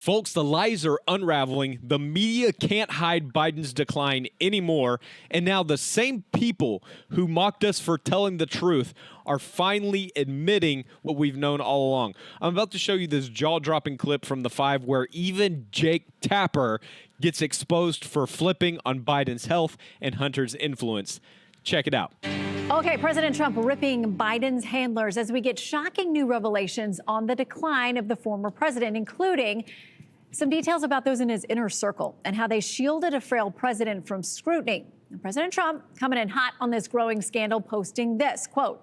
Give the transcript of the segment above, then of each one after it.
Folks, the lies are unraveling. The media can't hide Biden's decline anymore. And now the same people who mocked us for telling the truth are finally admitting what we've known all along. I'm about to show you this jaw-dropping clip from The Five where even Jake Tapper gets exposed for flipping on Biden's health and Hunter's influence. Check it out. Okay, President Trump ripping Biden's handlers as we get shocking new revelations on the decline of the former president, including some details about those in his inner circle and how they shielded a frail president from scrutiny. And President Trump coming in hot on this growing scandal, posting this, quote,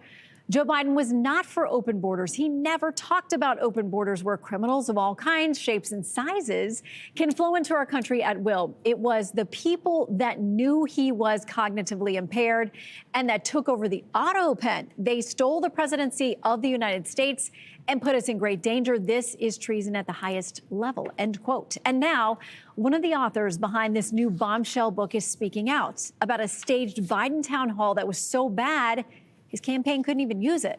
Joe Biden was not for open borders. He never talked about open borders where criminals of all kinds, shapes, and sizes can flow into our country at will. It was the people that knew he was cognitively impaired and that took over the auto pen. They stole the presidency of the United States and put us in great danger. This is treason at the highest level, end quote. And now, one of the authors behind this new bombshell book is speaking out about a staged Biden town hall that was so bad his campaign couldn't even use it.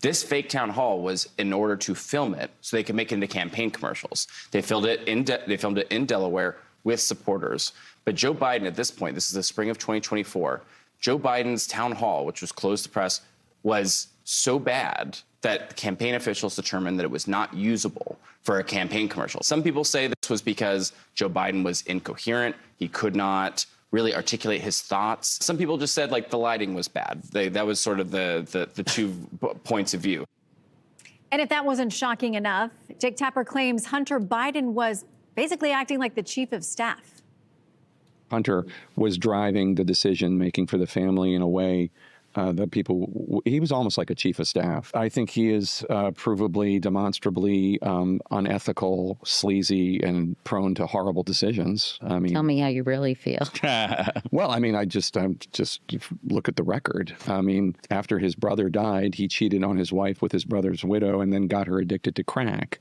This fake town hall was in order to film it so they could make it into campaign commercials. They filmed it in Delaware with supporters. But Joe Biden, at this point, this is the spring of 2024, Joe Biden's town hall, which was closed to press, was so bad that campaign officials determined that it was not usable for a campaign commercial. Some people say this was because Joe Biden was incoherent. He could not really articulate his thoughts. Some people just said, like, the lighting was bad. That was sort of the 2 points of view. And if that wasn't shocking enough, Jake Tapper claims Hunter Biden was basically acting like the chief of staff. Hunter was driving the decision-making for the family in a way that he was almost like a chief of staff. I think he is provably, demonstrably unethical, sleazy, and prone to horrible decisions. I mean, tell me how you really feel. Well, I mean, I just look at the record. I mean, after his brother died, he cheated on his wife with his brother's widow and then got her addicted to crack.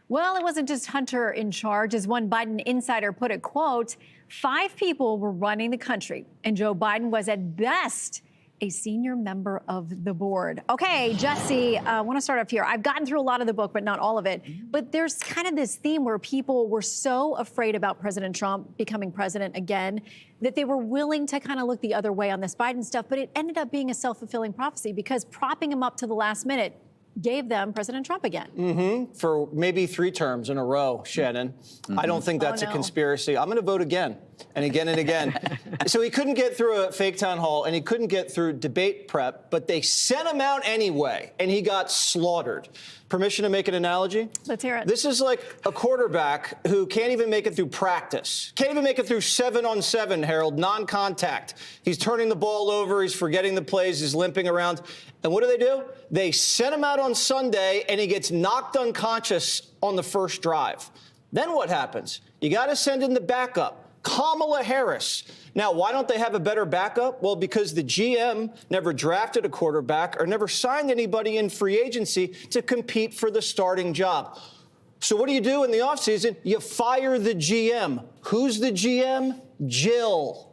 Well, it wasn't just Hunter in charge. As one Biden insider put it, quote, 5 people were running the country, and Joe Biden was at best a senior member of the board. Okay, Jesse, I want to start off here. I've gotten through a lot of the book, but not all of it. But there's kind of this theme where people were so afraid about President Trump becoming president again that they were willing to kind of look the other way on this Biden stuff. But it ended up being a self-fulfilling prophecy because propping him up to the last minute gave them President Trump again. For maybe 3 terms in a row, Shannon. I don't think that's a conspiracy. I'm going to vote again and again and again. So he couldn't get through a fake town hall and he couldn't get through debate prep, but they sent him out anyway and he got slaughtered. Permission to make an analogy? Let's hear it. This is like a quarterback who can't even make it through practice. Can't even make it through 7-on-7, Harold, non-contact. He's turning the ball over. He's forgetting the plays. He's limping around. And what do? They sent him out on Sunday, and he gets knocked unconscious on the first drive. Then what happens? You got to send in the backup, Kamala Harris. Now, why don't they have a better backup? Well, because the GM never drafted a quarterback or never signed anybody in free agency to compete for the starting job. So what do you do in the offseason? You fire the GM. Who's the GM? Jill.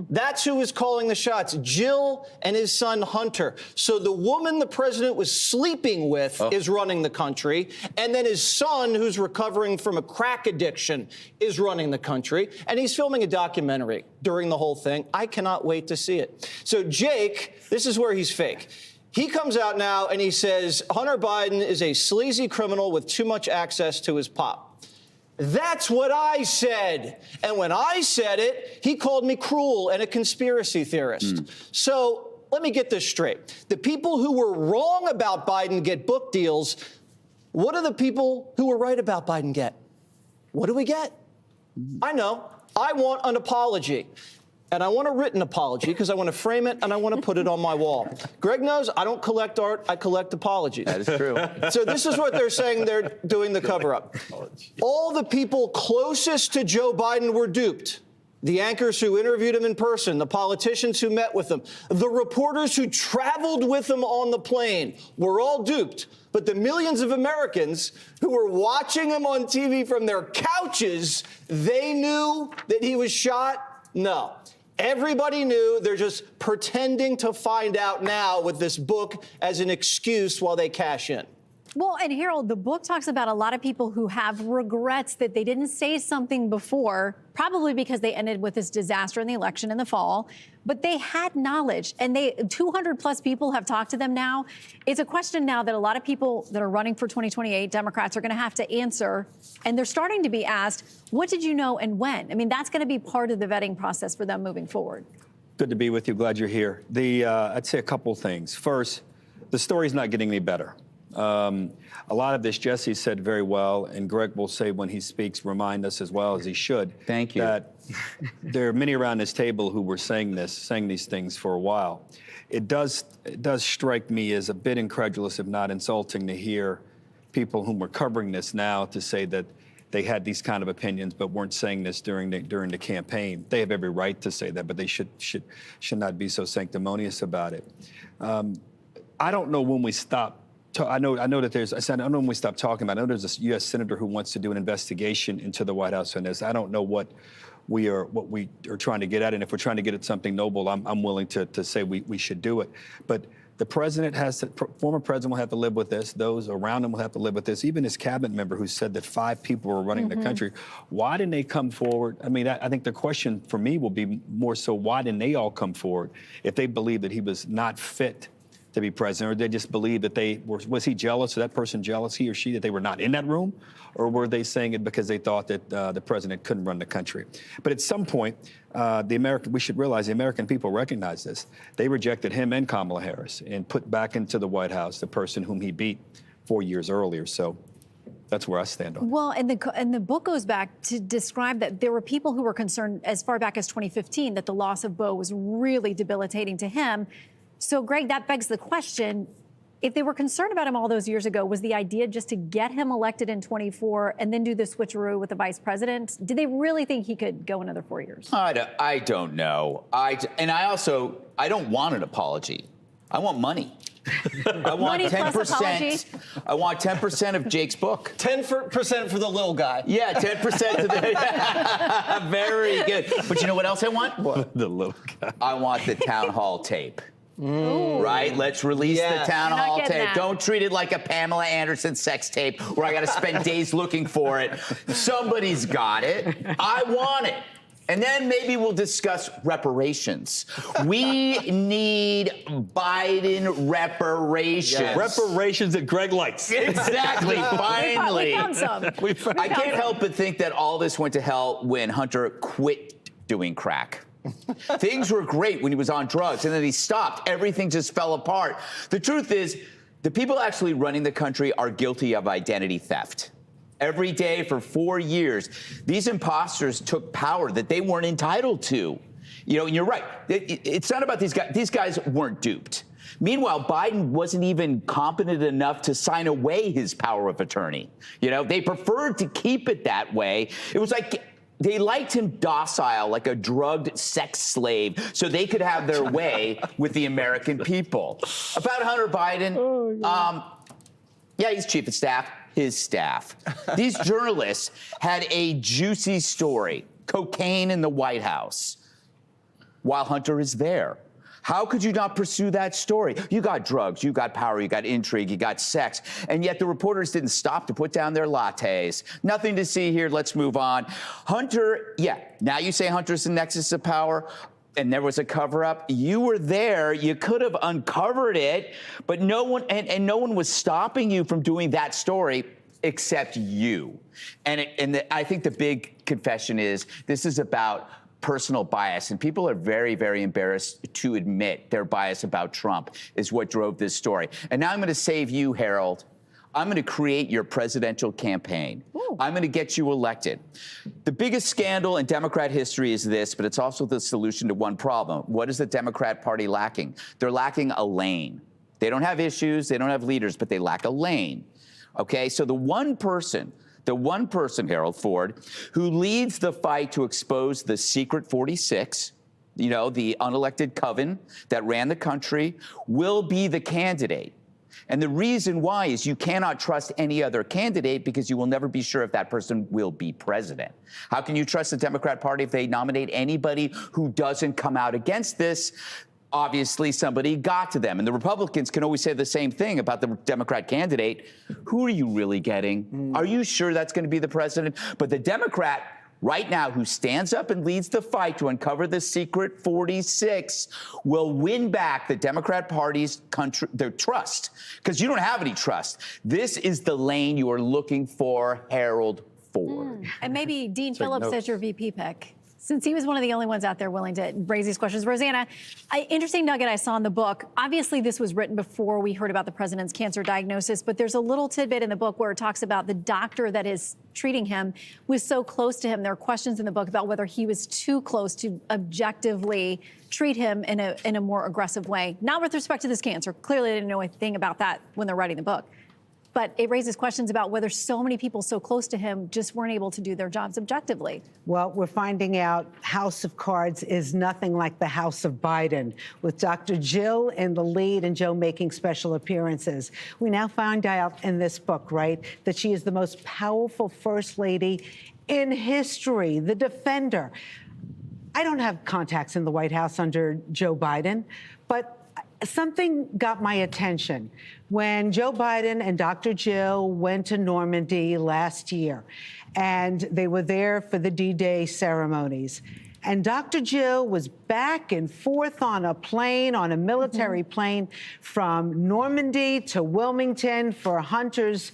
That's who is calling the shots, Jill and his son Hunter. So the woman the president was sleeping with is running the country, and then his son, who's recovering from a crack addiction, is running the country, and he's filming a documentary during the whole thing. I cannot wait to see it. So Jake, this is where he's fake. He comes out now and he says Hunter Biden is a sleazy criminal with too much access to his pop. That's what I said. And when I said it, he called me cruel and a conspiracy theorist. So let me get this straight. The people who were wrong about Biden get book deals. What do the people who were right about Biden get? What do we get? I know. I want an apology. And I want a written apology because I want to frame it and I want to put it on my wall. Greg knows I don't collect art, I collect apologies. That is true. So this is what they're saying they're doing the cover-up. All the people closest to Joe Biden were duped. The anchors who interviewed him in person, the politicians who met with him, the reporters who traveled with him on the plane were all duped. But the millions of Americans who were watching him on TV from their couches, they knew that he was shot? No. Everybody knew. They're just pretending to find out now with this book as an excuse while they cash in. Well, and Harold, the book talks about a lot of people who have regrets that they didn't say something before, probably because they ended with this disaster in the election in the fall, but they had knowledge, and 200 plus people have talked to them now. It's a question now that a lot of people that are running for 2028, Democrats, are going to have to answer, and they're starting to be asked, what did you know and when? I mean, that's going to be part of the vetting process for them moving forward. Good to be with you. Glad you're here. I'd say a couple things. First, the story's not getting any better. A lot of this Jesse said very well, and Greg will say when he speaks, remind us as well as he should. Thank you. That there are many around this table who were saying these things for a while. It does strike me as a bit incredulous, if not insulting, to hear people whom were covering this now to say that they had these kind of opinions but weren't saying this during the campaign. They have every right to say that, but they should not be so sanctimonious about it. I don't know when we stop. I know that I don't know when we stop talking about it. I know there's a U.S. senator who wants to do an investigation into the White House on this. I don't know what we are trying to get at, and if we're trying to get at something noble, I'm willing to say we should do it. But the president former president will have to live with this. Those around him will have to live with this. Even his cabinet member who said that 5 people were running the country. Why didn't they come forward? I mean, I think the question for me will be more so, why didn't they all come forward if they believed that he was not fit to be president, or they just believe that was he jealous, or that person jealous, he or she, that they were not in that room, or were they saying it because they thought that the president couldn't run the country? But at some point, we should realize the American people recognize this. They rejected him and Kamala Harris and put back into the White House the person whom he beat 4 years earlier. So that's where I stand on it. Well, and the book goes back to describe that there were people who were concerned as far back as 2015 that the loss of Beau was really debilitating to him. So, Greg, that begs the question, if they were concerned about him all those years ago, was the idea just to get him elected in 24 and then do the switcheroo with the vice president? Did they really think he could go another 4 years? I don't know. I don't want an apology. I want money. I want Money plus 10%. apology. I want 10% of Jake's book. 10% for the little guy. Yeah, 10% to the. Very good. But you know what else I want? What? The little guy. I want the town hall tape. Ooh. Right? Let's release Yes. the town You're not hall getting tape. that. Don't treat it like a Pamela Anderson sex tape where I got to spend days looking for it. Somebody's got it. I want it. And then maybe we'll discuss reparations. We need Biden reparations. Yes. Reparations that Greg likes. Exactly. Finally. We found some. I can't help but think that all this went to hell when Hunter quit doing crack. Things were great when he was on drugs, and then he stopped. Everything just fell apart. The truth is, the people actually running the country are guilty of identity theft. Every day for 4 years, these imposters took power that they weren't entitled to. You know, and you're right. It's not about these guys. These guys weren't duped. Meanwhile, Biden wasn't even competent enough to sign away his power of attorney. You know, they preferred to keep it that way. It was like they liked him docile, like a drugged sex slave, so they could have their way with the American people. About Hunter Biden, yeah, he's chief of staff. His staff. These journalists had a juicy story, cocaine in the White House, while Hunter is there. How could you not pursue that story? You got drugs, you got power, you got intrigue, you got sex, and yet the reporters didn't stop to put down their lattes. Nothing to see here, let's move on. Hunter, yeah, now you say Hunter's the nexus of power, and there was a cover-up. You were there, you could have uncovered it, but no one, and no one was stopping you from doing that story except you. I think the big confession is this is about personal bias, and people are very, very embarrassed to admit their bias about Trump is what drove this story. And now I'm going to save you, Harold. I'm going to create your presidential campaign. Ooh. I'm going to get you elected. The biggest scandal in Democrat history is this, but it's also the solution to one problem. What is the Democrat Party lacking? They're lacking a lane. They don't have issues, they don't have leaders, but they lack a lane. Okay, so the one person, Harold Ford, who leads the fight to expose the secret 46, you know, the unelected coven that ran the country, will be the candidate. And the reason why is you cannot trust any other candidate because you will never be sure if that person will be president. How can you trust the Democrat Party if they nominate anybody who doesn't come out against this? obviously somebody got to them. And the Republicans can always say the same thing about the Democrat candidate. Who are you really getting? Are you sure that's going to be the president? But the Democrat right now who stands up and leads the fight to uncover the secret 46 will win back the Democrat Party's their trust, because you don't have any trust. This is the lane you are looking for, Harold Ford. And maybe Dean Phillips as your VP pick, since he was one of the only ones out there willing to raise these questions. Rosanna, interesting nugget I saw in the book. Obviously, this was written before we heard about the president's cancer diagnosis, but there's a little tidbit in the book where it talks about the doctor that is treating him was so close to him. There are questions in the book about whether he was too close to objectively treat him in a more aggressive way. Not with respect to this cancer. Clearly, they didn't know anything about that when they're writing the book. But it raises questions about whether so many people so close to him just weren't able to do their jobs objectively. Well, we're finding out House of Cards is nothing like the House of Biden, with Dr. Jill in the lead and Joe making special appearances. We now find out in this book, right, that she is the most powerful first lady in history, the defender. I don't have contacts in the White House under Joe Biden, but something got my attention when Joe Biden and Dr. Jill went to Normandy last year, and they were there for the D-Day ceremonies. And Dr. Jill was back and forth on a plane, on a military plane, from Normandy to Wilmington for Hunter's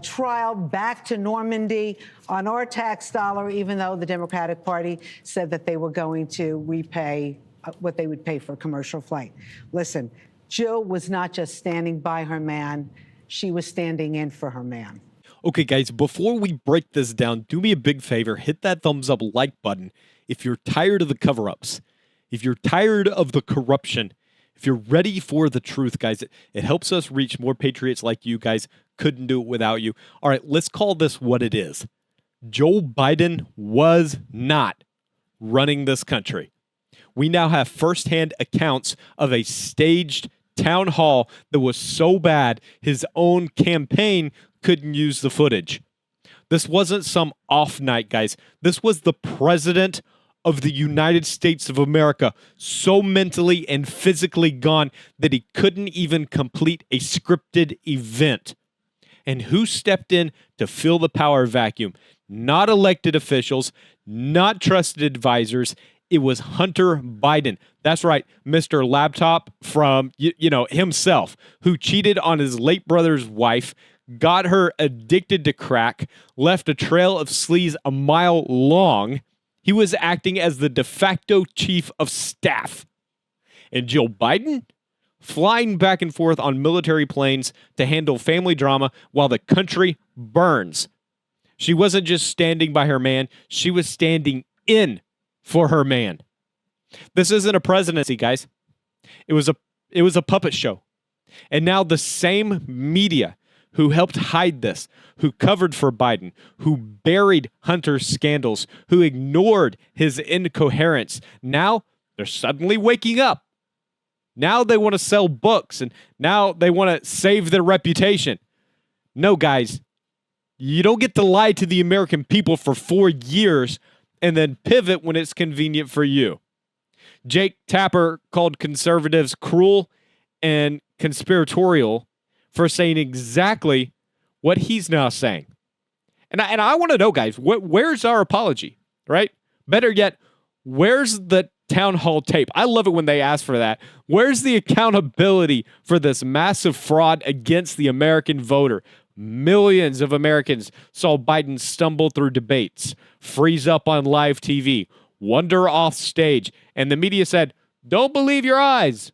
trial, back to Normandy on our tax dollar, even though the Democratic Party said that they were going to repay what they would pay for a commercial flight. Listen, Jill was not just standing by her man, she was standing in for her man. Okay, guys, before we break this down, do me a big favor. Hit that thumbs up like button if you're tired of the cover-ups, if you're tired of the corruption, if you're ready for the truth, guys. It helps us reach more patriots like you guys. Couldn't do it without you. All right, let's call this what it is. Joe Biden was not running this country. We now have firsthand accounts of a staged town hall that was so bad his own campaign couldn't use the footage. This wasn't some off night, guys. This was the president of the United States of America, so mentally and physically gone that he couldn't even complete a scripted event. And who stepped in to fill the power vacuum? Not elected officials, not trusted advisors. It was Hunter Biden. That's right, Mr. Laptop from, himself, who cheated on his late brother's wife, got her addicted to crack, left a trail of sleaze a mile long. He was acting as the de facto chief of staff. And Joe Biden, flying back and forth on military planes to handle family drama while the country burns. She wasn't just standing by her man, she was standing in for her man. This isn't a presidency, guys. It was a puppet show. And now the same media who helped hide this, who covered for Biden, who buried Hunter's scandals, who ignored his incoherence, now they're suddenly waking up. Now they want to sell books, and now they want to save their reputation. No, guys, you don't get to lie to the American people for 4 years and then pivot when it's convenient for you. Jake Tapper called conservatives cruel and conspiratorial for saying exactly what he's now saying. And I want to know, guys, where's our apology, right? Better yet, where's the town hall tape? I love it when they ask for that. Where's the accountability for this massive fraud against the American voter? Millions of Americans saw Biden stumble through debates, freeze up on live TV, wander off stage, and the media said, "Don't believe your eyes."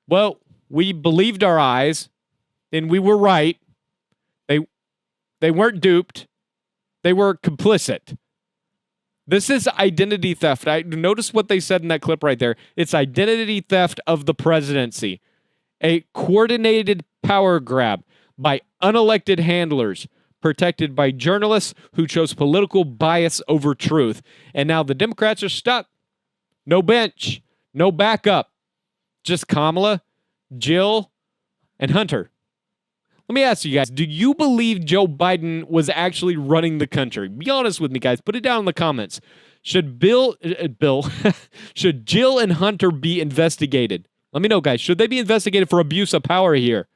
Well, we believed our eyes, and we were right. They weren't duped. They were complicit. This is identity theft. Notice what they said in that clip right there. It's identity theft of the presidency. A coordinated power grab by unelected handlers, protected by journalists who chose political bias over truth. And now the Democrats are stuck. No bench, no backup. Just Kamala, Jill, and Hunter. Let me ask you guys, do you believe Joe Biden was actually running the country? Be honest with me, guys. Put it down in the comments. Should should Jill and Hunter be investigated? Let me know, guys. Should they be investigated for abuse of power here?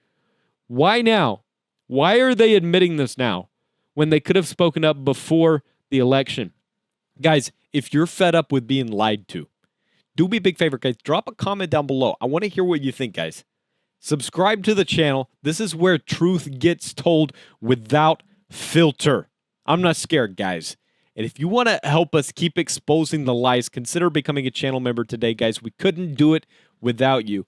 Why now? Why are they admitting this now when they could have spoken up before the election? Guys, if you're fed up with being lied to, do me a big favor, guys. Drop a comment down below. I want to hear what you think, guys. Subscribe to the channel. This is where truth gets told without filter. I'm not scared, guys. And if you want to help us keep exposing the lies, consider becoming a channel member today, guys. We couldn't do it without you.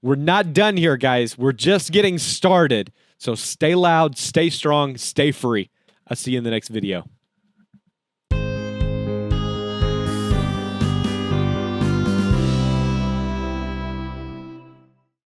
We're not done here, guys. We're just getting started. So stay loud, stay strong, stay free. I'll see you in the next video.